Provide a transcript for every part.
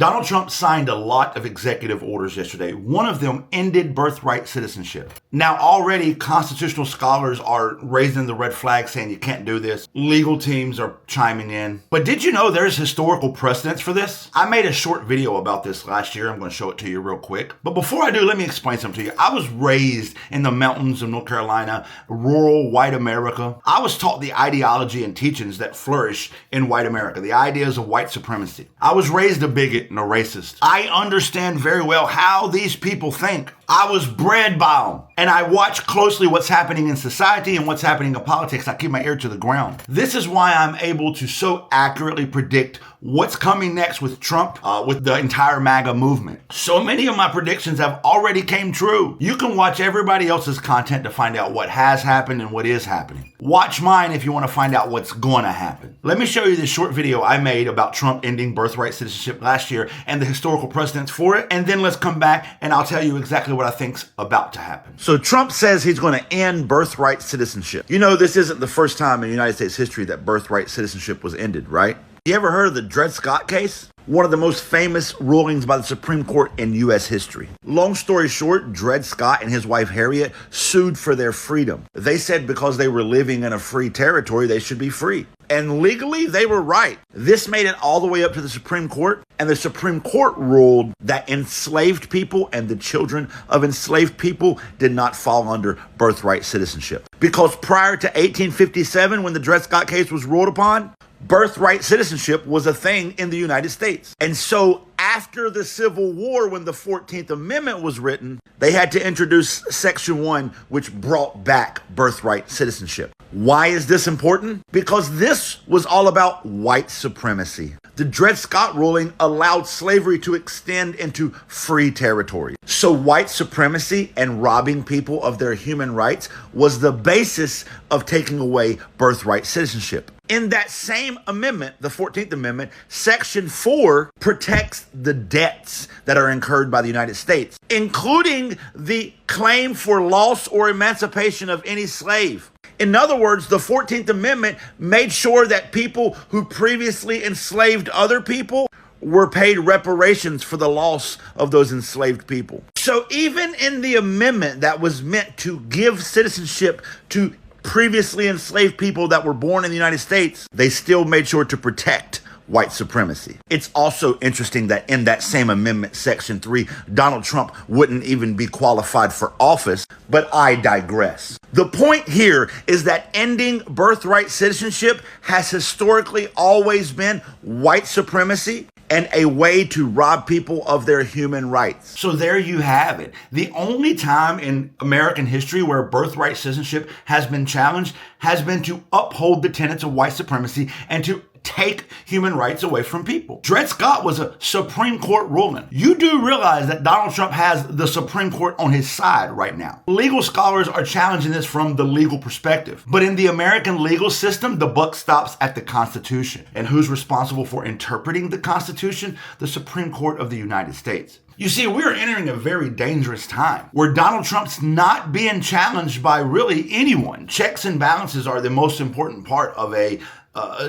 Donald Trump signed a lot of executive orders yesterday. One of them ended birthright citizenship. Now, already constitutional scholars are raising the red flag saying you can't do this. Legal teams are chiming in. But did you know there's historical precedence for this? I made a short video about this last year. I'm going to show it to you real quick. But before I do, let me explain something to you. I was raised in the mountains of North Carolina, rural white America. I was taught the ideology and teachings that flourish in white America, the ideas of white supremacy. I was raised a bigot and a racist. I understand very well how these people think. I was bred by them. And I watch closely what's happening in society and what's happening in politics. I keep my ear to the ground. This is why I'm able to so accurately predict what's coming next with Trump, with the entire MAGA movement. So many of my predictions have already came true. You can watch everybody else's content to find out what has happened and what is happening. Watch mine if you want to find out what's going to happen. Let me show you this short video I made about Trump ending birthright citizenship last year and the historical precedents for it. And then let's come back and I'll tell you exactly what I think's about to happen. So Trump says he's going to end birthright citizenship. You know, this isn't the first time in United States history that birthright citizenship was ended, right? You ever heard of the Dred Scott case? One of the most famous rulings by the Supreme Court in U.S. history. Long story short, Dred Scott and his wife Harriet sued for their freedom. They said because they were living in a free territory, they should be free. And legally, they were right. This made it all the way up to the Supreme Court, and the Supreme Court ruled that enslaved people and the children of enslaved people did not fall under birthright citizenship. Because prior to 1857, when the Dred Scott case was ruled upon, birthright citizenship was a thing in the United States. And so after the Civil War, when the 14th Amendment was written, they had to introduce Section 1, which brought back birthright citizenship. Why is this important? Because this was all about white supremacy. The Dred Scott ruling allowed slavery to extend into free territory. So white supremacy and robbing people of their human rights was the basis of taking away birthright citizenship. In that same amendment, the 14th Amendment, Section 4 protects the debts that are incurred by the United States, including the claim for loss or emancipation of any slave. In other words, the 14th Amendment made sure that people who previously enslaved other people were paid reparations for the loss of those enslaved people. So even in the amendment that was meant to give citizenship to previously enslaved people that were born in the United States, they still made sure to protect white supremacy. It's also interesting that in that same amendment, Section 3, Donald Trump wouldn't even be qualified for office, but I digress. The point here is that ending birthright citizenship has historically always been white supremacy and a way to rob people of their human rights. So there you have it. The only time in American history where birthright citizenship has been challenged has been to uphold the tenets of white supremacy and to take human rights away from people. Dred Scott was a Supreme Court ruling. You do realize that Donald Trump has the Supreme Court on his side right now. Legal scholars are challenging this from the legal perspective. But in the American legal system, the buck stops at the Constitution. And who's responsible for interpreting the Constitution? The Supreme Court of the United States. You see, we're entering a very dangerous time where Donald Trump's not being challenged by really anyone. Checks and balances are the most important part of a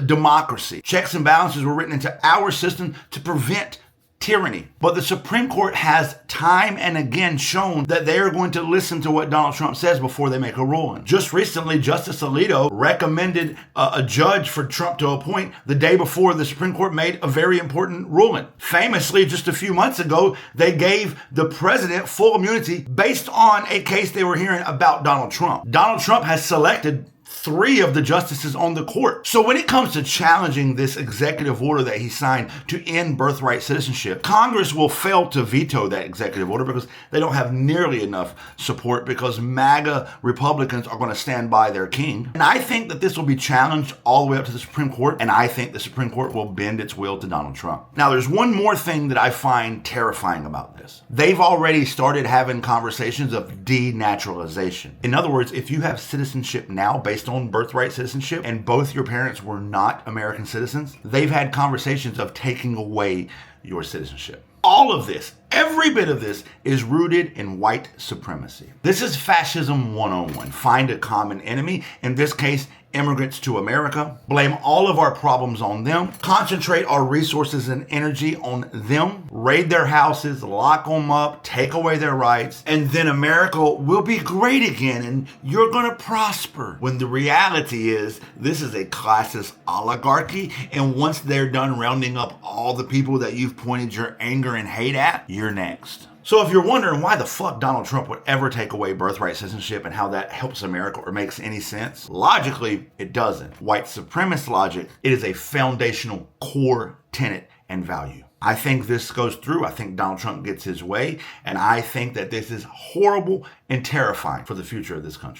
democracy. Checks and balances were written into our system to prevent tyranny. But the Supreme Court has time and again shown that they are going to listen to what Donald Trump says before they make a ruling. Just recently, Justice Alito recommended a judge for Trump to appoint the day before the Supreme Court made a very important ruling. Famously, just a few months ago, they gave the president full immunity based on a case they were hearing about Donald Trump. Donald Trump has selected 3 of the justices on the court. So when it comes to challenging this executive order that he signed to end birthright citizenship, Congress will fail to veto that executive order because they don't have nearly enough support because MAGA Republicans are going to stand by their king. And I think that this will be challenged all the way up to the Supreme Court, and I think the Supreme Court will bend its will to Donald Trump. Now, there's one more thing that I find terrifying about this. They've already started having conversations of denaturalization. In other words, if you have citizenship now based on birthright citizenship and both your parents were not American citizens, they've had conversations of taking away your citizenship. All of this, every bit of this, is rooted in white supremacy. This is Fascism 101. Find a common enemy. In this case, immigrants to America, blame all of our problems on them, concentrate our resources and energy on them, raid their houses, lock them up, take away their rights, and then America will be great again and you're going to prosper. When the reality is this is a classist oligarchy, and once they're done rounding up all the people that you've pointed your anger and hate at, you're next. So if you're wondering why the fuck Donald Trump would ever take away birthright citizenship and how that helps America or makes any sense, logically, it doesn't. White supremacist logic, it is a foundational core tenet and value. I think this goes through. I think Donald Trump gets his way, and I think that this is horrible and terrifying for the future of this country.